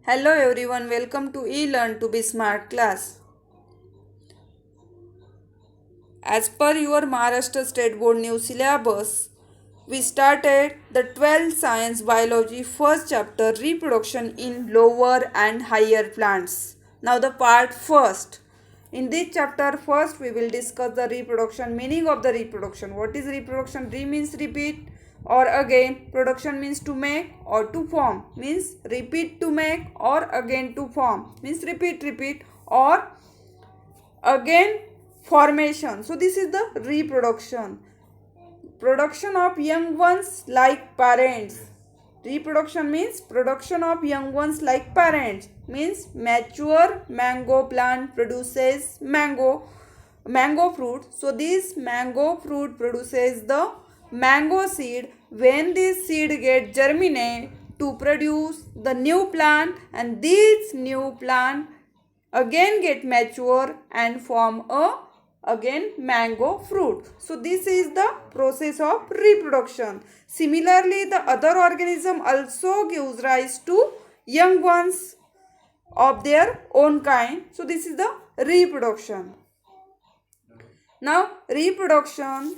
Hello everyone, welcome to eLearn to be Smart class. As per your Maharashtra State Board new syllabus, we started the 12th Science Biology first chapter reproduction in lower and higher plants. Now the part first. In this chapter first we will discuss the reproduction, meaning of the reproduction. What is reproduction? Re means repeat or again. Production means to make or to form, means repeat to make or again to form, means repeat or again formation. So this is the reproduction. Production of young ones like parents. Reproduction means production of young ones like parents, means mature mango plant produces mango fruit. So this mango fruit produces the mango seed. When this seed get germinate to produce the new plant, and this new plant again get mature and form a again mango fruit. So this is the process of reproduction. Similarly, the other organism also gives rise to young ones of their own kind. So this is the reproduction. Now reproduction,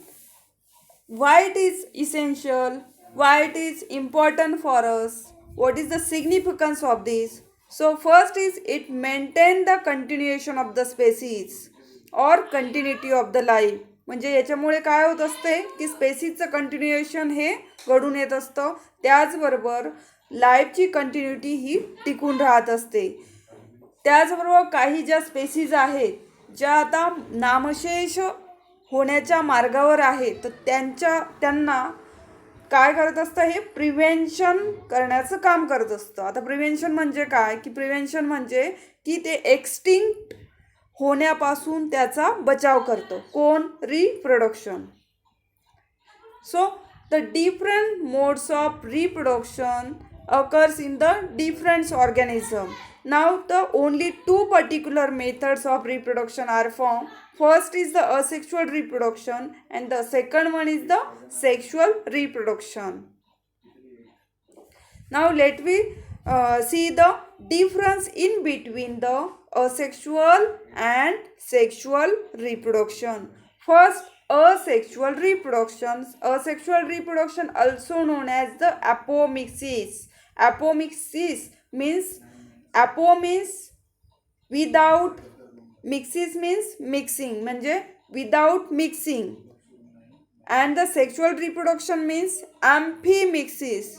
why it is essential, why it is important for us, what is the significance of this. So first is it maintain the continuation of the species or continuity of the life. म्हणजे याच्यामुळे काय होत असते की स्पेसीजचं continuation हे घडून येत असतं. त्याचबरोबर लाईफची कंटिन्युटी ही टिकून राहत असते. त्याचबरोबर काही ज्या स्पेसीज आहेत ज्या आता नामशेष होण्याच्या मार्गावर आहे, तर त्यांना काय करत असतं, हे प्रिव्हेन्शन करण्याचं काम करत असतं. आता प्रिव्हेन्शन म्हणजे काय, की प्रिव्हेन्शन म्हणजे की ते एक्सटिंक्ट होण्यापासून त्याचा बचाव करतो. कोण? Reproduction. So the different modes of reproduction occurs in the different organism. Now the only two particular methods of reproduction are found. First is the asexual reproduction and the second one is the sexual reproduction. Now let me see the difference in between the asexual and sexual reproduction. First, asexual reproduction also known as the apomixis. Apomixis means, apo means without, mixis means mixing, म्हणजे without mixing, and the sexual reproduction means amphimixis.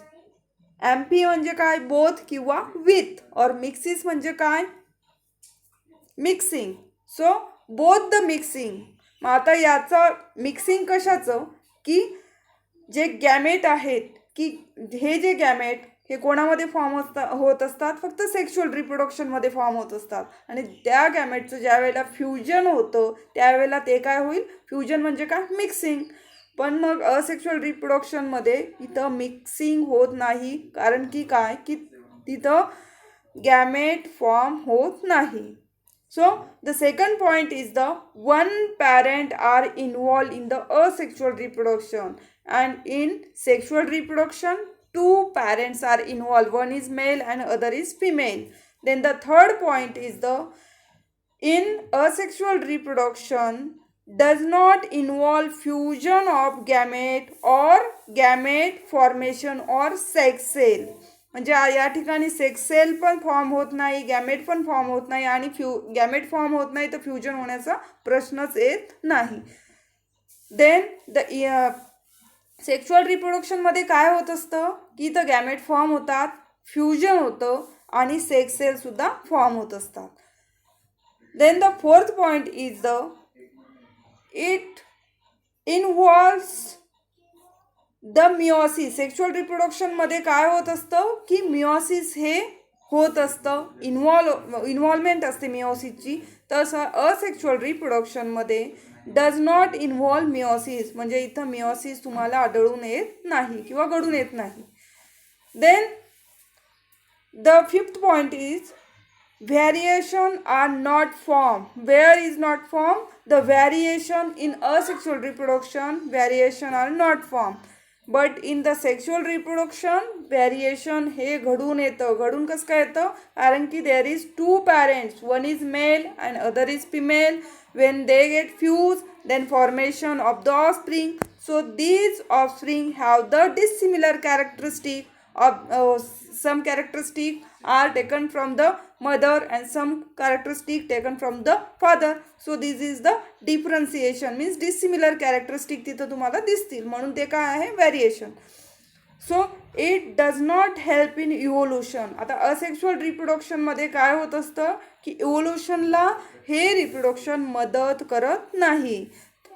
Amphi म्हणजे काय? Both किंवा with. और mixes म्हणजे काय? Mixing. So both the mixing. मग आता याचं मिक्सिंग कशाचं, की जे गॅमेट आहेत, की हे जे गॅमेट हे कोणामध्ये फॉर्म होत असतात? फक्त सेक्शुअल रिप्रोडक्शनमध्ये फॉर्म होत असतात. आणि त्या गॅमेटचं ज्या वेळेला फ्युजन होतं त्यावेळेला ते काय होईल? फ्युजन म्हणजे काय? मिक्सिंग. पण मग असेक्शुअल रिप्रोडक्शनमध्ये इथं मिक्सिंग होत नाही. कारण की काय, की तिथं गॅमेट फॉर्म होत नाही. So the second point is the one parent are involved in the asexual reproduction, and in sexual reproduction two parents are involved. One is male and other is female. Then the third point is the in asexual reproduction does not involve fusion of gamete or gamete formation or sex cell. म्हणजे या ठिकाणी sex sale पण form होत नाही, gamete पण form होत नाही, आणि गॅमेट फॉर्म होत नाही तर फ्युजन होण्याचा प्रश्नच येत नाही. देन द सेक्शुअल रिप्रोडक्शनमध्ये काय होत असतं, की तर गॅमेट फॉर्म होतात, फ्युजन होतं आणि सेक्स सेलसुद्धा फॉर्म होत असतात. Then the fourth point is the it involves the meiosis. Sexual रिप्रोडक्शनमध्ये काय होत असतं, की मिओसिस हे होत असतं, इन्व्हॉल्वमेंट असते मिओसिसची. तसं असेक्शुअल रिप्रोडक्शनमध्ये डज नॉट इन्व्हॉल्व मिओसिस, म्हणजे इथं मिओसिस तुम्हाला आढळून येत नाही किंवा घडून येत नाही. Then the fifth point is variation are not formed. Where is not formed? The variation in asexual reproduction, variation are not formed. But in the sexual reproduction variation हे घडून येतं. घडून कसं काय येतं? कारण की there is two parents, one is male and other is female. When they get fuse then formation of the offspring. So these offspring have the dissimilar characteristic of some characteristic are taken from the mother and some characteristic taken from the father. So this is the differentiation, means dissimilar characteristic तिथं तुम्हाला दिसतील, म्हणून ते काय आहे? Variation. So it does not help in evolution. आता asexual रिप्रोडक्शनमध्ये काय होत असतं की इव्होल्युशनला हे रिप्रोडक्शन मदत करत नाही.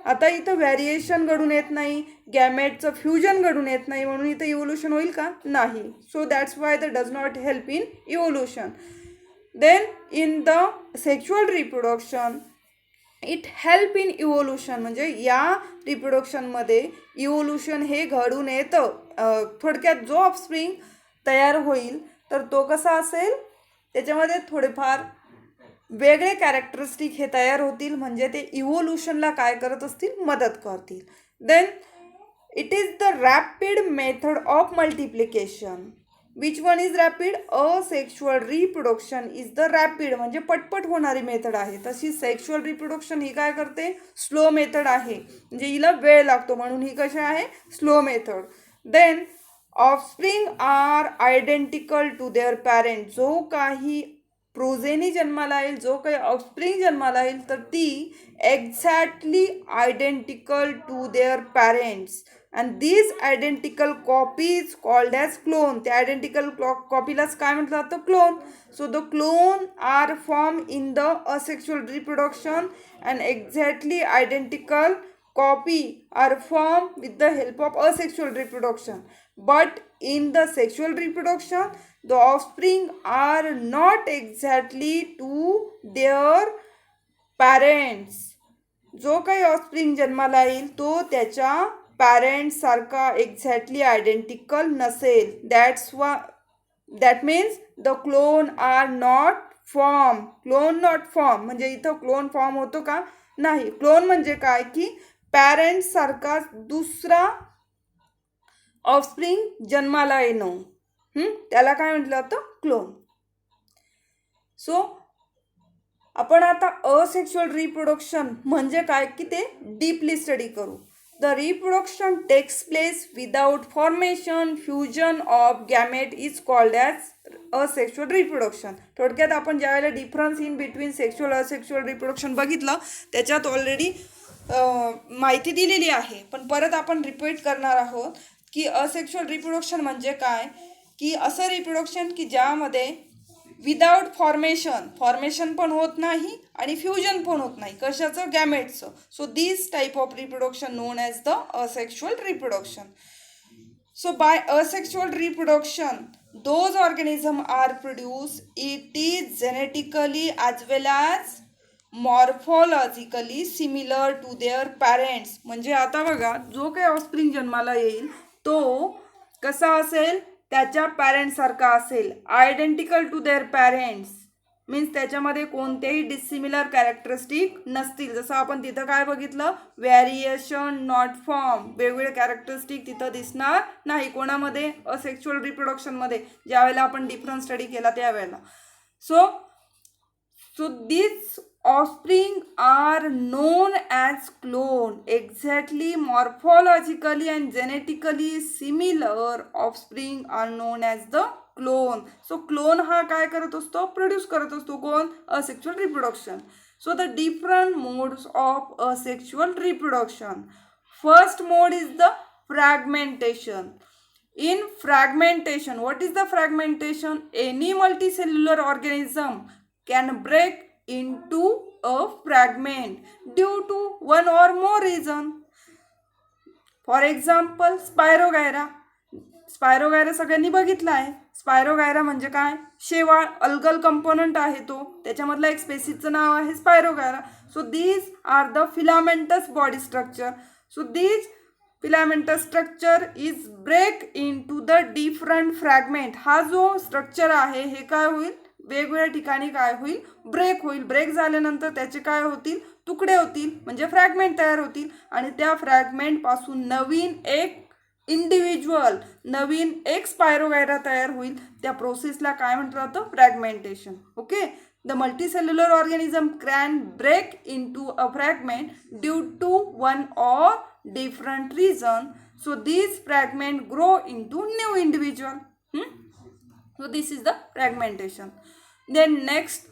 आता इथं व्हेरिएशन घडून येत नाही, गॅमेटचं फ्युजन घडून येत नाही, म्हणून इथं इव्होल्युशन होईल का? नाही. So that's why the does not help in evolution. Then in the sexual reproduction it help in evolution, म्हणजे या रिप्रोडक्शनमध्ये इव्होल्युशन हे घडून येतं. थोडक्यात जो ऑफस्प्रिंग तयार होईल तर तो कसा असेल, त्याच्यामध्ये थोडेफार वेगळे कॅरेक्टरिस्टिक हे तयार होतील, म्हणजे ते इव्होल्युशनला काय करत असतील? मदत करतील. Then it is the rapid method of multiplication. Which one is rapid? Asexual reproduction is the rapid, म्हणजे पटपट होणारी मेथड आहे. तशी सेक्शुअल रिप्रोडक्शन ही काय करते? स्लो मेथड आहे, म्हणजे हिला वेळ लागतो, म्हणून ही कशी आहे? Slow method. Then offspring are identical to their parent. जो काही प्रोजेनी जन्माला येईल, जो काही ऑफस्प्रिंग जन्माला येईल, तर ती exactly identical to their parents. and these identical copies called as clone. त्या identical कॉपीलाच काय म्हटलं जातं? Clone. so the clone are formed in the asexual reproduction and exactly identical copy are formed with the help of asexual reproduction. but in the sexual reproduction the offspring are not exactly to their parents. जो काही offspring जन्माला येईल तो त्याच्या parents सारखा exactly identical नसेल. That means the clone are not form. Clone not form म्हणजे इथं क्लोन फॉर्म होतो का? नाही. क्लोन म्हणजे काय की पॅरेंट्स सारखा दुसरा ऑफस्प्रिंग जन्माला येणं, त्याला काय म्हटलं जातं? क्लोन. सो आपण आता असेक्शुअल रिप्रोडक्शन म्हणजे काय की ते डीपली स्टडी करू. The reproduction takes place without formation, fusion of gamete is called as asexual reproduction. थोडक्यात आपण ज्यावेळेला difference in between sexual asexual reproduction बघितलं त्याच्यात ऑलरेडी माहिती दिलेली आहे, पण परत आपण रिपीट करणार आहोत की असेक्शुअल रिप्रोडक्शन म्हणजे काय की असं रिप्रोडक्शन की ज्यामध्ये विदाउट फॉर्मेशन पण होत नाही आणि फ्युजन पण होत नाही. कशाचं? गॅमेटचं. So this type of reproduction known as the asexual reproduction. So by asexual reproduction those organism are produce it is genetically as well as morphologically similar to their parents. म्हणजे आता बघा, जो काही ऑफस्प्रिंग जन्माला येईल तो कसा असेल? त्याच्या पॅरेंट्ससारखा असेल. Identical to their parents means त्याच्यामध्ये कोणतेही डिसिमिलर कॅरेक्टरिस्टिक नसतील. जसं आपण तिथं काय बघितलं? Variation not form. वेगवेगळे कॅरेक्टरिस्टिक तिथं दिसणार नाही. कोणामध्ये? असेक्शुअल रिप्रोडक्शनमध्ये, ज्यावेळेला आपण डिफरन्स स्टडी केला त्यावेळेला. So this offspring are known as clone. Exactly morphologically and genetically similar offspring are known as the clone. So clone हा काय करत असतो? प्रोड्यूस करत असतो. कोण? asexual reproduction. So the different modes of asexual reproduction. First mode is the fragmentation. In fragmentation, what is the fragmentation? Any multicellular organism can break into a fragment due to one or more reason. For example, spirogyra. Spirogyra सगळ्यांनी बघितला आहे. Spirogyra म्हणजे काय? शेवाळ. Algal component आहे तो. त्याच्यामधलं एक स्पेसीचं नाव आहे spirogyra. So these are the filamentous body structure. So these filamentous structure is break into the different fragment. हा जो स्ट्रक्चर आहे हे काय होईल? वेगवेगळ्या ठिकाणी काय होईल? ब्रेक होईल. ब्रेक झाल्यानंतर त्याचे काय होतील? तुकडे होतील, म्हणजे फ्रॅगमेंट तयार होतील आणि त्या फ्रॅगमेंट पासून नवीन एक इंडिव्हिज्युअल नवीन एक स्पायरोगायरा तयार होईल, त्या प्रोसेसला काय म्हटलं जातं, fragmentation. Okay. The multicellular organism can break into a fragment due to one or different reason. So this fragment grow into new individual. So this is the fragmentation. Then next,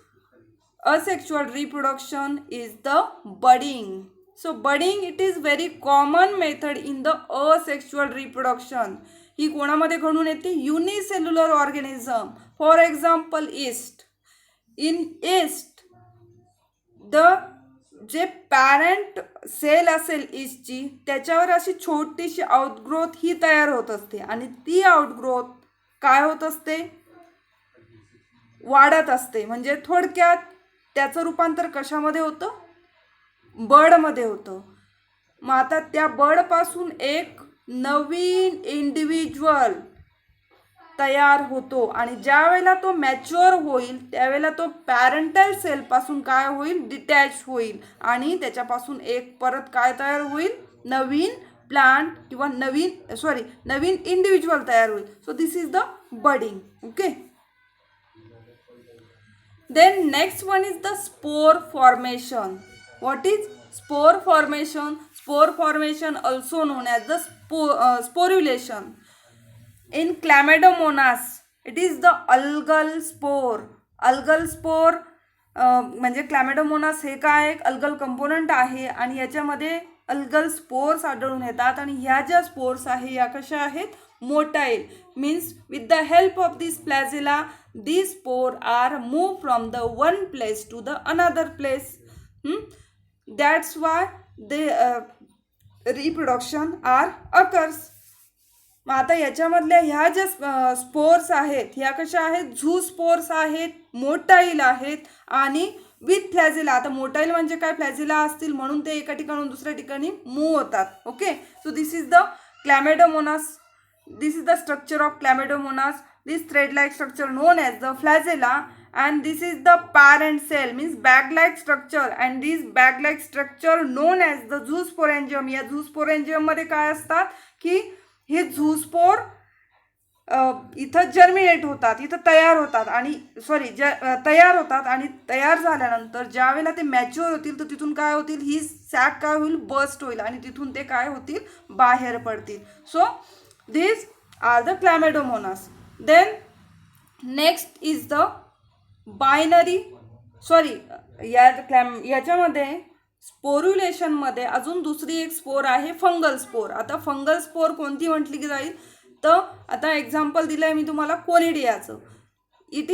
asexual reproduction is the budding. So budding, it is very common method in the asexual reproduction. ही कोणामध्ये घडून येते, unicellular organism. For example east. In east the जे parent sale असेल ईस्टची, त्याच्यावर अशी छोटीशी outgrowth ही तयार होत असते आणि ती आउटग्रोथ काय होत असते, वाढत असते. म्हणजे थोडक्यात त्याचं रूपांतर कशामध्ये होतं, बर्डमध्ये होतं. मग आता त्या बर्डपासून एक नवीन इंडिव्हिज्युअल तयार होतो आणि ज्या वेळेला तो मॅच्युअर होईल त्यावेळेला तो पॅरेंटल सेलपासून काय होईल, डिटॅच होईल आणि त्याच्यापासून एक परत काय तयार होईल, नवीन प्लांट किंवा नवीन इंडिव्हिज्युअल तयार होईल. So this is the budding. Okay. Then next one is the spore formation. What is spore formation? Spore formation also known as the sporulation. In Chlamydomonas, it is the algal spore. Algal spore म्हणजे क्लॅमिडोमोनास हे काय एक algal component आहे आणि याच्यामध्ये algal spores आढळून येतात आणि ह्या ज्या स्पोर्स आहे या कशा आहेत, motile. Means with the help of this flagella these spores are moved from the one place to the another place. That's why the reproduction are occurs. मग आता याच्यामधल्या ह्या ज्या स्पोर्स आहेत ह्या कशा आहेत, झू स्पोर्स आहेत, मोटाईल आहेत आणि विथ फ्लॅझेला. आता मोटाईल म्हणजे काय, फ्लॅझेला असतील म्हणून ते एका ठिकाणून दुसऱ्या ठिकाणी मूव्ह होतात. Okay. So this is the chlamydomonas. This is the structure of Chlamydomonas. This thread-like structure known as the flagella, and this is the parent cell, means bag-like structure, and this bag-like structure known as the zoosporangium. या zoosporangium मध्ये काय असतात की हे झूस्पोर इथं germinate होतात, इथं तयार होतात आणि तयार होतात आणि तयार झाल्यानंतर ज्या वेळेला ते मॅच्युअर होतील तर तिथून काय होतील, ही सॅक काय होईल, बस्ट होईल आणि तिथून ते काय होतील, बाहेर पडतील. So these are the Chlamydomonas. Then next is the binary याच्यामध्ये स्पोरुलेशनमध्ये अजून दुसरी एक स्पोर आहे, फंगल स्पोर. आता फंगल स्पोर कोणती म्हटली की जाईल, तर आता एक्झाम्पल दिलं आहे मी तुम्हाला कोनिडियाचं. It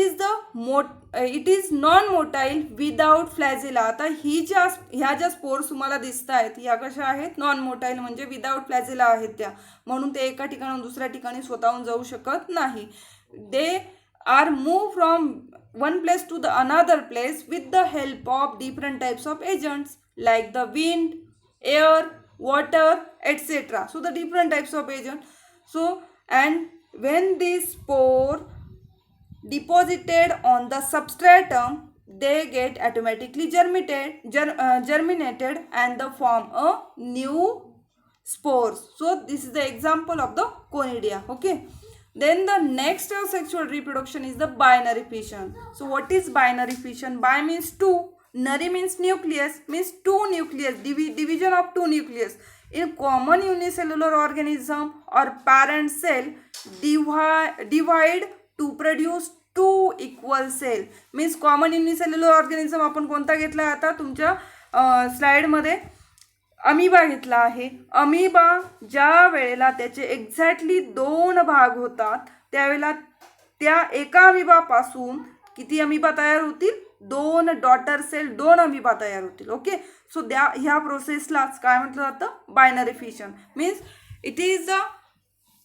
is non motile without flagella. आता ह्या ज्या स्पोर्स तुम्हाला दिसत आहेत ह्या कशा आहेत, नॉन मोटाईल म्हणजे विदाउट फ्लॅझेला आहेत त्या, म्हणून ते एका ठिकाणून दुसऱ्या ठिकाणी स्वतःहून जाऊ शकत नाही. They are move from one place to the another place with the help of different types of agents like the wind, air, water, etc. So the different types of agent. So and when this spore deposited on the substratum, they get automatically germinated and they form a new spores. So this is the example of the conidia. Okay. Then the next sexual reproduction is the binary fission. So what is binary fission? Bi means two, nari means nucleus, means two nucleus, division of two nucleus. In common unicellular organism or parent cell divide to produce two equal cell. Means common unicellular organism आपण कोणता घेतला आता तुमच्या slide मध्ये amoeba घेतला आहे. Amoeba ज्या वेळेला त्याचे एक्झॅक्टली दोन भाग होतात त्यावेळेला त्या एका अमिबापासून किती अमिबा तयार होतील, दोन डॉटर सेल, दोन अमिबा तयार होतील. ओके. सो ह्या प्रोसेसलाच काय म्हटलं जातं, binary fission. Means it is a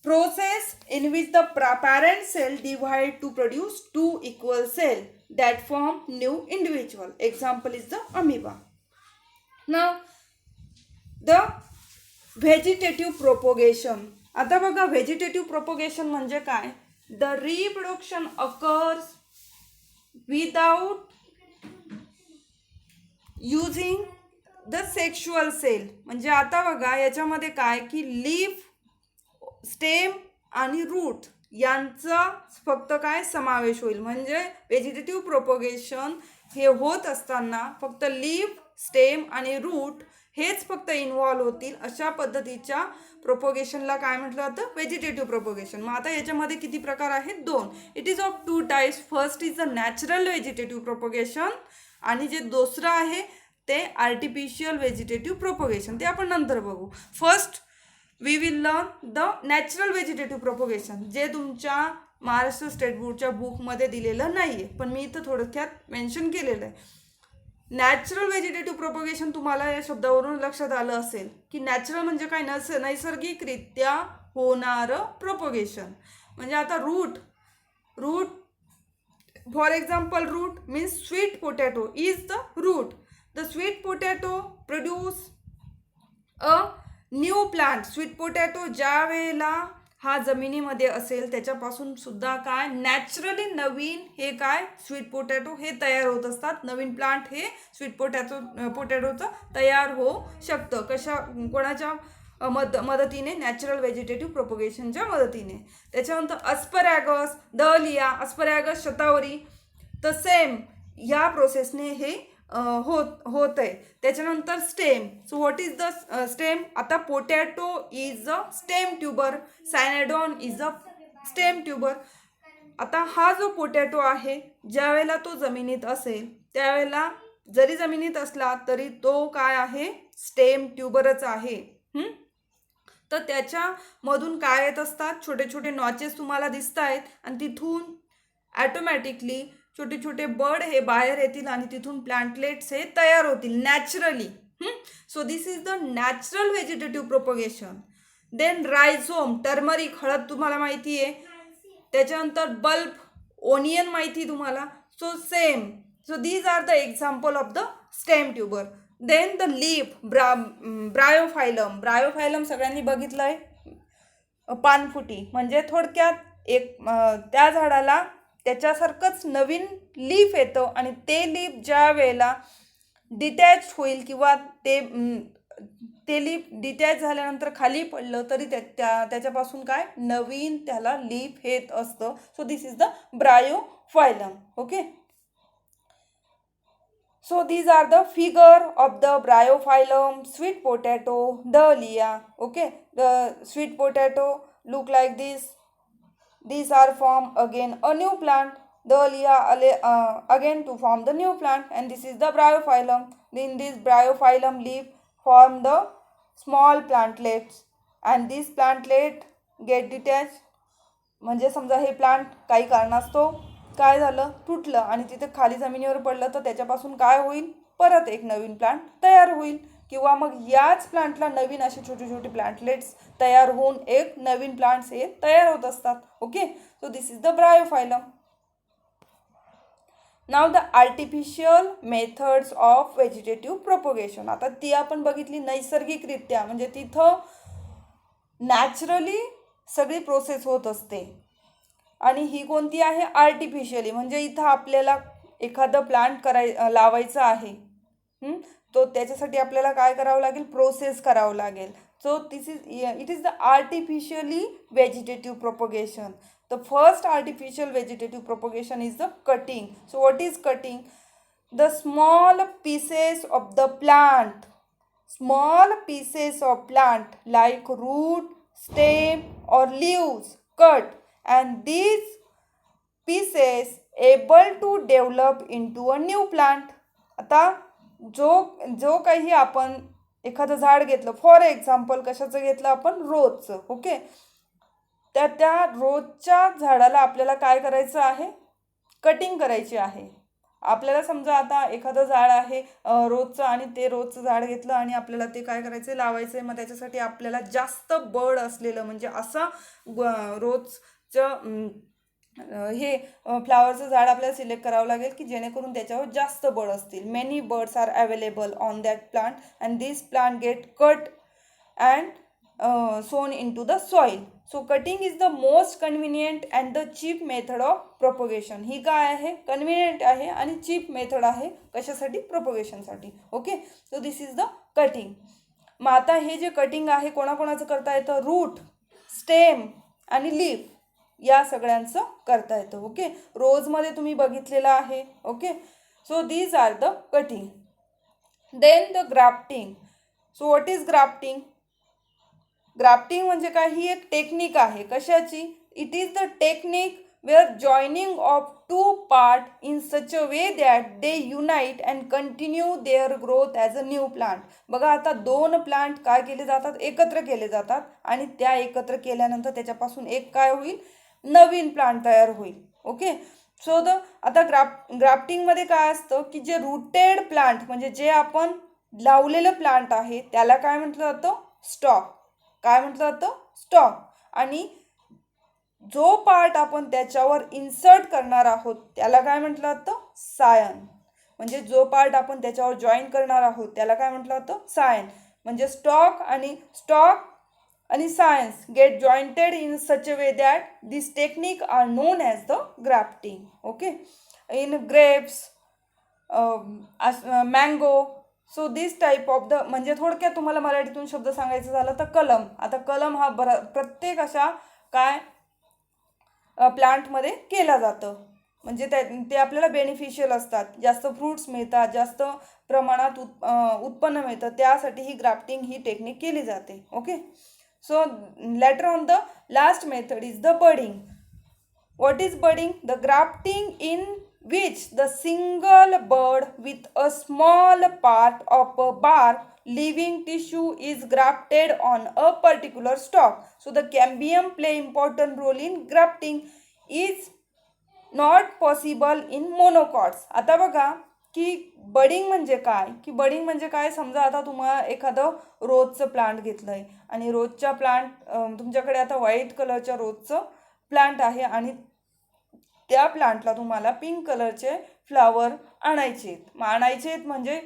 process in which the parent cell divide to produce two equal cell that form new individual. Example is the amoeba. Now the vegetative propagation. आता बघा vegetative propagation म्हणजे काय, the reproduction occurs without using the sexual cell. म्हणजे आता बघा याच्यामध्ये काय की लीफ स्टेम आणि रूट यांचा फक्त काय समावेश होईल. म्हणजे व्हेजिटेटिव्ह प्रोपोगेशन हे होत असताना फक्त लीफ, स्टेम आणि रूट हेच फक्त इन्व्हॉल्व होतील. अशा पद्धतीच्या प्रोपोगेशनला काय म्हटलं जातं, व्हेजिटेटिव्ह प्रोपोगेशन. मग आता याच्यामध्ये किती प्रकार आहेत, 2. It is of 2 types. First is the natural vegetative propagation आणि जे दुसरं आहे ते आर्टिफिशियल व्हेजिटेटिव्ह प्रोपोगेशन. ते आपण नंतर बघू. First we will learn the natural vegetative propagation, जे तुमच्या महाराष्ट्र स्टेट बोर्डच्या बुकमध्ये दिलेलं नाही आहे, पण मी इथं थोडक्यात मेन्शन केलेलं आहे. नॅचरल व्हेजिटेटिव्ह प्रोपोगेशन तुम्हाला या शब्दावरून लक्षात आलं असेल की नॅचरल म्हणजे काय, नैसर्गिकरित्या होणारं प्रोपोगेशन. म्हणजे आता root for example, root means sweet potato is the root. The sweet potato produce a new plant. Sweet potato ज्या वेळेला हा जमिनीमध्ये असेल त्याच्यापासून सुद्धा काय नॅचरली नवीन हे काय स्वीट पोटॅटो हे तयार होत असतात. नवीन प्लांट हे स्वीट पोटॅटोचं तयार होऊ शकतं. कोणाच्या मदतीने, नॅचरल व्हेजिटेटिव्ह प्रोपोगेशनच्या मदतीने. त्याच्यानंतर अस्परॅगस, दहलिया, अस्परॅगस शतावरी, तर सेम ह्या प्रोसेसने हे होत आहे. त्याच्यानंतर stem. So what is the stem. आता potato is a stem tuber, cynodon is a stem tuber. आता हा जो पोटॅटो आहे ज्या वेळेला तो जमिनीत असेल त्यावेळेला जरी जमिनीत असला तरी तो काय आहे, स्टेम ट्यूबरच आहे. तर त्याच्यामधून काय येत असतात, छोटे छोटे नॉचेस तुम्हाला दिसत आहेत आणि तिथून ॲटोमॅटिकली छोटे छोटे बर्ड हे बाहेर येतील आणि तिथून प्लांटलेट्स हे तयार होतील naturally. So this is the natural vegetative propagation. Then rhizome, turmeric, हळद तुम्हाला माहिती आहे. त्याच्यानंतर बल्ब, ओनियन माहिती तुम्हाला. So same. So these are the example of the stem tuber. Then the leaf, bryophyllum. Bryophyllum सगळ्यांनी बघितलं आहे, पानफुटी. म्हणजे थोडक्यात त्या झाडाला त्याच्यासारखंच नवीन लीफ येतं आणि ते लीफ ज्या वेळेला डिटॅच होईल किंवा ते लीफ डिटॅच झाल्यानंतर खाली पडलं तरी त्याच्यापासून काय नवीन त्याला लीफ येत असतं. So this is the bryophyllum. Okay. So these are the figure of the bryophyllum, sweet potato, dahlia. Okay, the sweet potato look like this. These are form again a new plant. Dahlia again to form the new plant, and this is the bryophyllum. In this bryophyllum leaf form the small plantlets, and this plantlet get detached. म्हणजे समजा हे plant काही कारणास्तव काय झालं, तुटलं आणि तिथे खाली जमिनीवर पडलं तर त्याच्यापासून काय होईल, परत एक नवीन प्लांट तयार होईल. किंवा मग याच प्लांटला नवीन असे छोटे छोटे प्लांटलेट्स तयार होऊन एक नवीन प्लांट्स हे तयार होत असतात. Okay. So this is the bryophyllum. Now the artificial methods of vegetative propagation. आता ती आपण बघितली नैसर्गिकरित्या, म्हणजे तिथं नॅचरली सगळी प्रोसेस होत असते. आणि ही कोणती आहे, आर्टिफिशियली. म्हणजे इथं आपल्याला एखादं प्लांट लावायचं आहे, तो त्याच्यासाठी आपल्याला काय करावं लागेल, प्रोसेस करावं लागेल. So it is the artificially vegetative propagation. The first artificial vegetative propagation is the cutting. So what is cutting. The small pieces of the plant, like root, stem or leaves cut, and these pieces able to develop into a new plant. आता जो काही आपण एखादं झाड घेतलं, for example कशाचं घेतलं आपण, रोजचं. ओके. त्या रोजच्या झाडाला आपल्याला काय करायचं आहे, कटिंग करायची आहे. आपल्याला समजा आता एखादं झाड आहे रोजचं आणि ते रोजचं झाड घेतलं आणि आपल्याला ते काय करायचं, लावायचं आहे. मग त्याच्यासाठी आपल्याला जास्त बळ असलेलं, म्हणजे असं रोजचं हे फ्लावरचं झाड आपल्याला सिलेक्ट करावं लागेल की जेणेकरून त्याच्यावर जास्त बळ असतील. Many birds are available on that plant and this plant get cut and sown into the soil. So cutting is the most convenient and the cheap method of propagation. ही काय आहे, कन्व्हिनियंट आहे आणि चीप मेथड आहे कशासाठी, प्रोपोगेशनसाठी. Okay. So this is the cutting. मग आता हे जे कटिंग आहे कोणाकोणाचं करता येतं, रूट, स्टेम आणि लीफ या सगळ्यांचं करता येतं. ओके, रोजमध्ये तुम्ही बघितलेलं आहे. Okay, so these are the cutting. Then the grafting. So what is grafting? Grafting म्हणजे काय? ही एक टेक्निक आहे. कशाची? It is the technique where joining of two part in such a way that they unite and continue their growth as a new plant. बघा, आता दोन plant काय केले जातात? एकत्र केले जातात आणि त्या एकत्र केल्यानंतर त्याच्यापासून एक काय होईल? नवीन प्लांट तयार होईल. ओके, सो आता ग्राफ्टिंगमध्ये काय असतं की जे रूटेड प्लांट म्हणजे जे आपण लावलेलं प्लांट आहे त्याला काय म्हटलं जातं? स्टॉक. काय म्हटलं जातं? स्टॉक. आणि जो पार्ट आपण त्याच्यावर इन्सर्ट करणार आहोत त्याला काय म्हटलं जातं? सायन. म्हणजे जो पार्ट आपण त्याच्यावर जॉईन करणार आहोत त्याला काय म्हटलं जातं? सायन. म्हणजे स्टॉक आणि scions get jointed in such a way that this technique are known as the grafting. Okay, in grapes, mango. So this type of the, म्हणजे थोडक्यात तुम्हाला मराठीतून शब्द सांगायचं झालं तर कलम. आता कलम हा प्रत्येक अशा काय प्लांटमध्ये केला जातं. म्हणजे ते आपल्याला बेनिफिशियल असतात, जास्त फ्रूट्स मिळतात, जास्त प्रमाणात उत्पन्न मिळतं, त्यासाठी ही ग्राफ्टिंग ही टेक्निक केली जाते. Okay, so later on the last method is the budding. What is budding? The grafting in which the single bud with a small part of a bark living tissue is grafted on a particular stalk. So the cambium play important role in grafting is not possible in monocots. आता बघा की budding म्हणजे काय? की budding म्हणजे काय? समजा आता तुम्हाला एखादं रोजचं प्लांट घेतलं आहे आणि रोजच्या प्लांट तुमच्याकडे आता व्हाईट कलरच्या रोजचं प्लांट आहे आणि त्या प्लांटला तुम्हाला पिंक कलरचे फ्लावर आणायचे आहेत. म्हणजे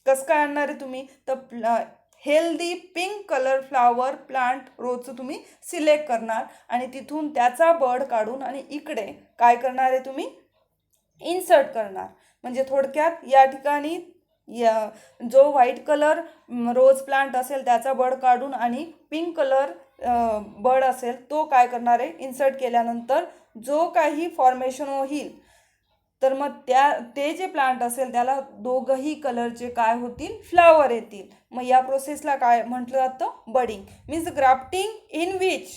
कसं काय आणणार आहे तुम्ही? तर healthy pink colour flower plant रोजचं तुम्ही सिलेक्ट करणार आणि तिथून त्याचा बड काढून आणि इकडे काय करणार आहे तुम्ही? इन्सर्ट करणार. म्हणजे थोडक्यात या ठिकाणी जो व्हाईट कलर रोज प्लांट असेल त्याचा बड काढून आणि पिंक कलर बड असेल तो काय करणार आहे? इन्सर्ट केल्यानंतर जो काही फॉर्मेशन होईल तर मग ते जे प्लांट असेल त्याला दोघंही कलरचे काय होतील? फ्लावर येतील. मग या प्रोसेसला काय म्हटलं जातं? Budding. Means grafting in which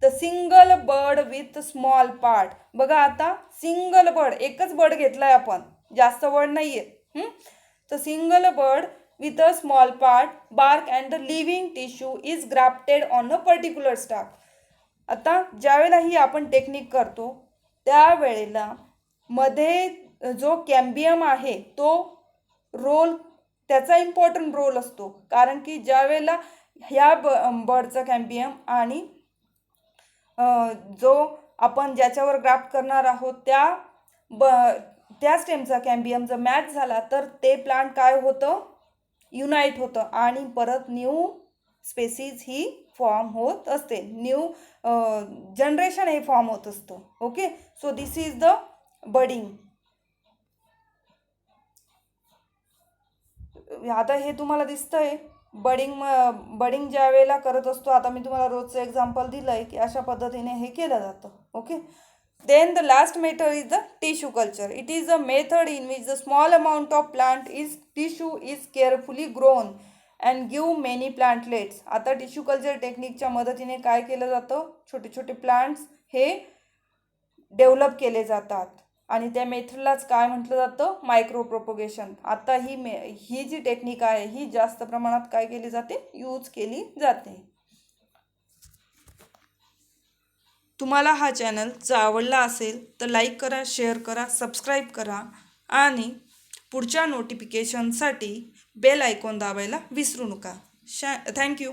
the single bird with small part. बघा, आता सिंगल बर्ड, एकच बर्ड घेतलाय आपण, जास्त बर्ड नाही आहेत. तर single bird with a small part, bark and the living tissue is grafted on a particular stalk. आता ज्यावेळेला ही आपण टेक्निक करतो त्यावेळेला मध्ये जो कॅम्बियम आहे तो रोल, त्याचा इम्पॉर्टंट रोल असतो. कारण की ज्यावेळेला ह्या बर्डचा कॅम्बियम आणि जो आपण ज्याच्यावर ग्राफ्ट करणार आहोत त्या स्टेमचा कॅम्बियम जर मॅच झाला तर ते प्लांट काय होतं? युनाइट होतं आणि परत न्यू स्पेसीज ही फॉर्म होत असते, न्यू जनरेशन हे फॉर्म होत असतं. Okay, so this is the budding. आता हे तुम्हाला दिसतंय बडिंग ज्या वेळेला करत असतो. आता मी तुम्हाला रोजचं एक्झाम्पल दिलं आहे की अशा पद्धतीने हे केलं जातं. Okay, then the last method is the tissue culture. It is a method in which the small amount of plant tissue is carefully grown and give many plantlets. आता टिश्यू कल्चर टेक्निकच्या मदतीने काय केलं जातं? छोटे छोटे प्लांट्स हे develop केले जातात आणि त्या मेथडलाच काय म्हटलं जातं? Micro propagation. आता ही जी टेक्निक आहे ही जास्त प्रमाणात काय केली जाते? यूज केली जाते. तुम्हाला हा चॅनल जर आवडला असेल तर लाईक करा, शेअर करा, सबस्क्राईब करा आणि पुढच्या नोटिफिकेशनसाठी बेल आयकॉन दाबायला विसरू नका. थँक्यू.